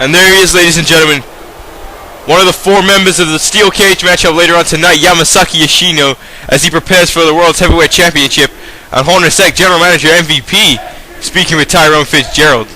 And there he is, ladies and gentlemen. One of the 4 members of the steel cage matchup later on tonight, Yamasaki Yoshino, as he prepares for the World's Heavyweight Championship. And Horner Sec General Manager MVP, speaking with Tyrone Fitzgerald.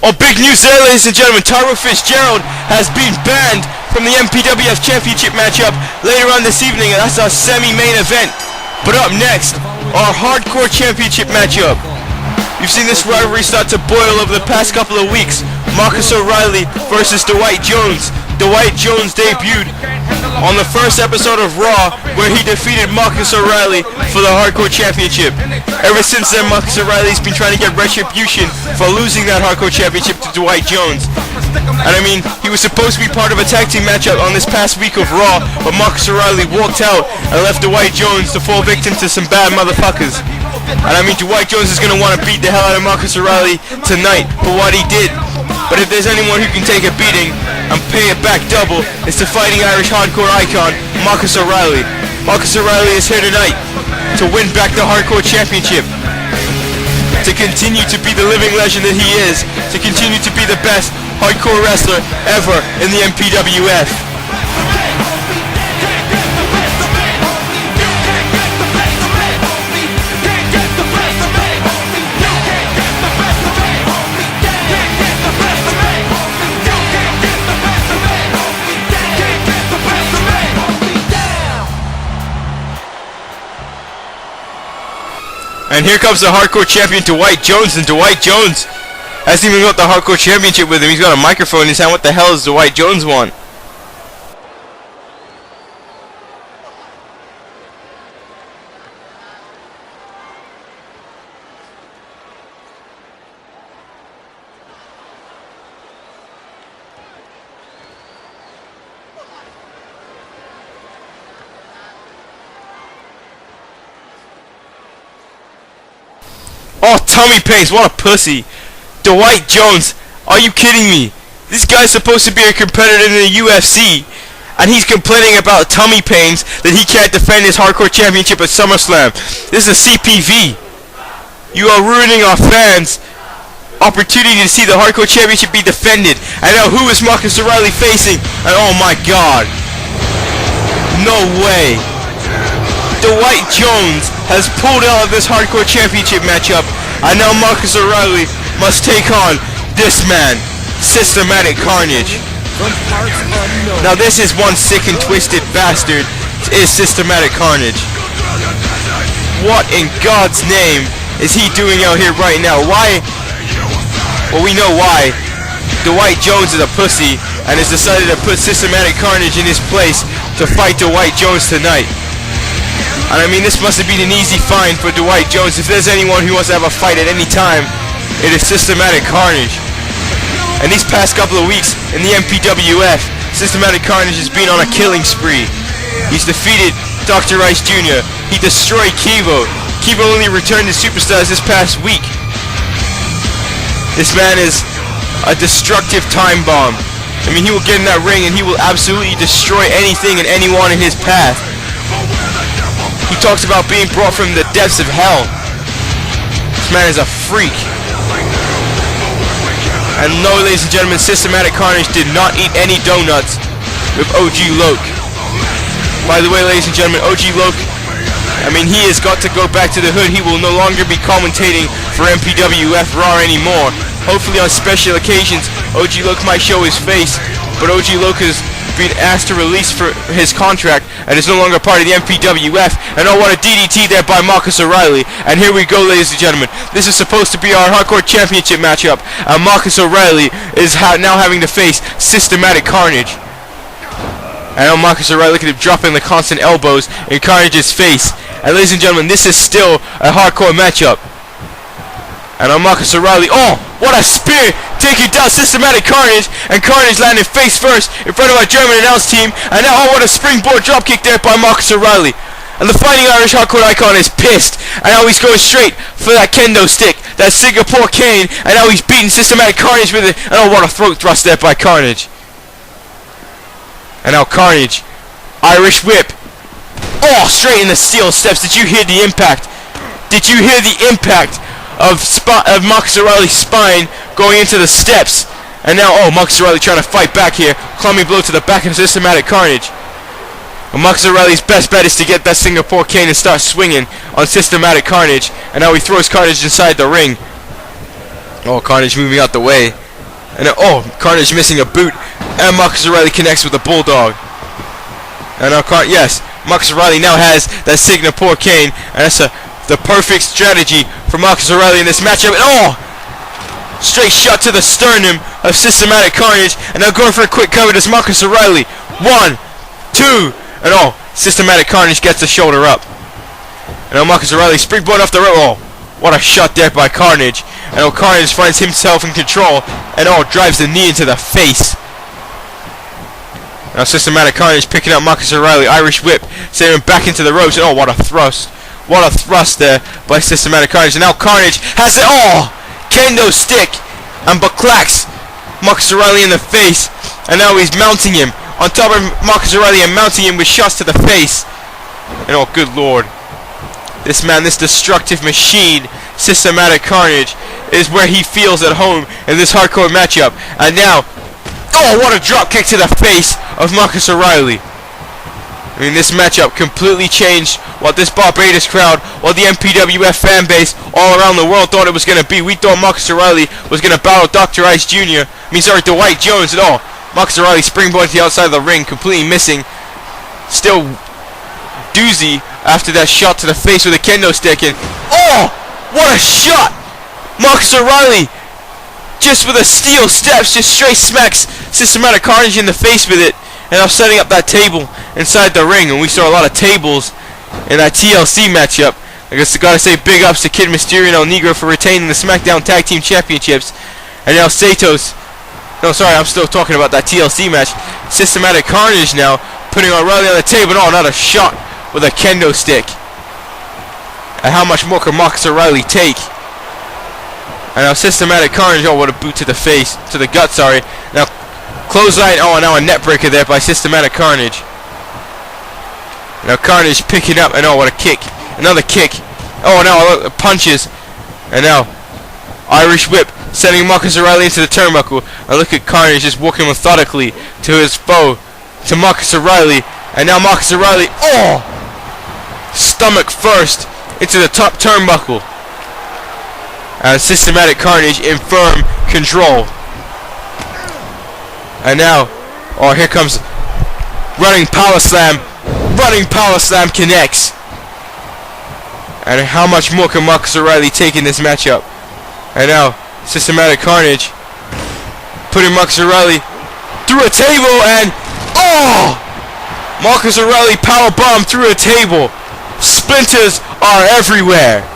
Oh, big news there, ladies and gentlemen. Tyrone Fitzgerald has been banned from the MPWF Championship matchup later on this evening, and that's our semi-main event. But up next, our Hardcore Championship matchup. You've seen this rivalry start to boil over the past couple of weeks. Marcus O'Reilly versus Dwight Jones. Dwight Jones debuted on the first episode of Raw, where he defeated Marcus O'Reilly for the Hardcore Championship. Ever since then, Marcus O'Reilly's been trying to get retribution for losing that Hardcore Championship to Dwight Jones. And I mean, he was supposed to be part of a tag team matchup on this past week of Raw, but Marcus O'Reilly walked out and left Dwight Jones to fall victim to some bad motherfuckers. And I mean, Dwight Jones is going to want to beat the hell out of Marcus O'Reilly tonight for what he did. But if there's anyone who can take a beating and pay it back double, it's the fighting Irish hardcore icon, Marcus O'Reilly. Marcus O'Reilly is here tonight to win back the Hardcore Championship, to continue to be the living legend that he is, to continue to be the best hardcore wrestler ever in the MPWF. And here comes the Hardcore Champion, Dwight Jones, and Dwight Jones hasn't even got the Hardcore Championship with him. He's got a microphone in his hand. What the hell does Dwight Jones want? Oh, tummy pains, what a pussy. Dwight Jones, are you kidding me? This guy's supposed to be a competitor in the UFC, and he's complaining about tummy pains that he can't defend his Hardcore Championship at SummerSlam. This is a CPV. You are ruining our fans' opportunity to see the Hardcore Championship be defended. And now who is Marcus O'Reilly facing? And oh my god. No way. Dwight Jones has pulled out of this Hardcore Championship matchup, and now Marcus O'Reilly must take on this man, Systematic Carnage. Now this is one sick and twisted bastard, is Systematic Carnage. What in God's name is he doing out here right now? Why? Well, we know why. Dwight Jones is a pussy and has decided to put Systematic Carnage in his place to fight Dwight Jones tonight. And I mean, this must have been an easy find for Dwight Jones. If there's anyone who wants to have a fight at any time, it is Systematic Carnage. And these past couple of weeks in the MPWF, Systematic Carnage has been on a killing spree. He's defeated Dr. Rice Jr. He destroyed Kivo. Kivo only returned to Superstars this past week. This man is a destructive time bomb. I mean, he will get in that ring and he will absolutely destroy anything and anyone in his path. He talks about being brought from the depths of hell. This man is a freak. And no, ladies and gentlemen, Systematic Carnage did not eat any donuts with OG Loke. By the way, ladies and gentlemen, OG Loke, I mean, he has got to go back to the hood. He will no longer be commentating for MPWF Raw anymore. Hopefully on special occasions, OG Loke might show his face, but OG Loke has being asked to release for his contract and is no longer part of the MPWF. And oh, what a DDT there by Marcus O'Reilly. And here we go, ladies and gentlemen. This is supposed to be our Hardcore Championship matchup. And Marcus O'Reilly is now having to face Systematic Carnage. And now Marcus O'Reilly, look at him dropping the constant elbows in Carnage's face. And ladies and gentlemen, this is still a hardcore matchup. And on Marcus O'Reilly, oh, what a spear, taking down Systematic Carnage, and Carnage landing face first in front of our German announce team. And now, oh, what a springboard dropkick there by Marcus O'Reilly. And the Fighting Irish Hardcore Icon is pissed, and now he's going straight for that kendo stick, that Singapore cane, and now he's beating Systematic Carnage with it. And oh, what a throat thrust there by Carnage. And now Carnage, Irish whip. Oh, straight in the steel steps. Did you hear the impact? Did you hear the impact of Marcus O'Reilly's spine going into the steps? And now, oh, Marcus O'Reilly trying to fight back here. Clummy blow to the back of Systematic Carnage. And Marcus O'Reilly's best bet is to get that Singapore cane and start swinging on Systematic Carnage. And now he throws Carnage inside the ring. Oh, Carnage moving out the way. And now, oh, Carnage missing a boot. And Marcus O'Reilly connects with a bulldog. And now, yes, Marcus O'Reilly now has that Singapore cane. And that's the perfect strategy for Marcus O'Reilly in this matchup. And oh! Straight shot to the sternum of Systematic Carnage. And now going for a quick cover does Marcus O'Reilly. 1, 2, and oh! Systematic Carnage gets the shoulder up. And now Marcus O'Reilly springboard off the rope. Oh! What a shot there by Carnage. And oh, Carnage finds himself in control. And oh, drives the knee into the face. Now Systematic Carnage picking up Marcus O'Reilly. Irish whip. Sending him back into the ropes. And oh, what a thrust. What a thrust there by Systematic Carnage. And now Carnage has it. Oh! Kendo stick. And backlacks Marcus O'Reilly in the face. And now he's mounting him on top of Marcus O'Reilly and mounting him with shots to the face. And oh, good lord. This man, this destructive machine, Systematic Carnage, is where he feels at home in this hardcore matchup. And now, oh, what a drop kick to the face of Marcus O'Reilly. I mean, this matchup completely changed what this Barbados crowd, what the MPWF fan base all around the world thought it was going to be. We thought Marcus O'Reilly was going to battle Dr. Ice Jr. Dwight Jones at all. Marcus O'Reilly springboard to the outside of the ring, completely missing. Still doozy after that shot to the face with a kendo stick. And oh, what a shot! Marcus O'Reilly just with a steel steps, just straight smacks Systematic Carnage in the face with it. And I'm setting up that table inside the ring, and we saw a lot of tables in that TLC matchup. I guess I gotta say big ups to Kid Mysterio and El Negro for retaining the Smackdown Tag Team Championships. And now Satos, no, sorry, I'm still talking about that TLC match. Systematic Carnage now putting O'Reilly on the table. Oh, another shot with a kendo stick. And how much more can Marcus O'Reilly take? And now Systematic Carnage, oh, what a boot to the face, to the gut, sorry. Now clothesline, oh, now a net breaker there by Systematic Carnage. Now Carnage picking up, and oh, what a kick. Another kick. Oh, now punches. And now Irish whip, sending Marcus O'Reilly into the turnbuckle. And look at Carnage just walking methodically to his foe, to Marcus O'Reilly. And now Marcus O'Reilly, oh! Stomach first into the top turnbuckle. And Systematic Carnage in firm control. And now, oh, here comes running power slam. Running power slam connects. And how much more can Marcus O'Reilly take in this matchup? And now, Systematic Carnage putting Marcus O'Reilly through a table, and oh! Marcus O'Reilly power bomb through a table. Splinters are everywhere.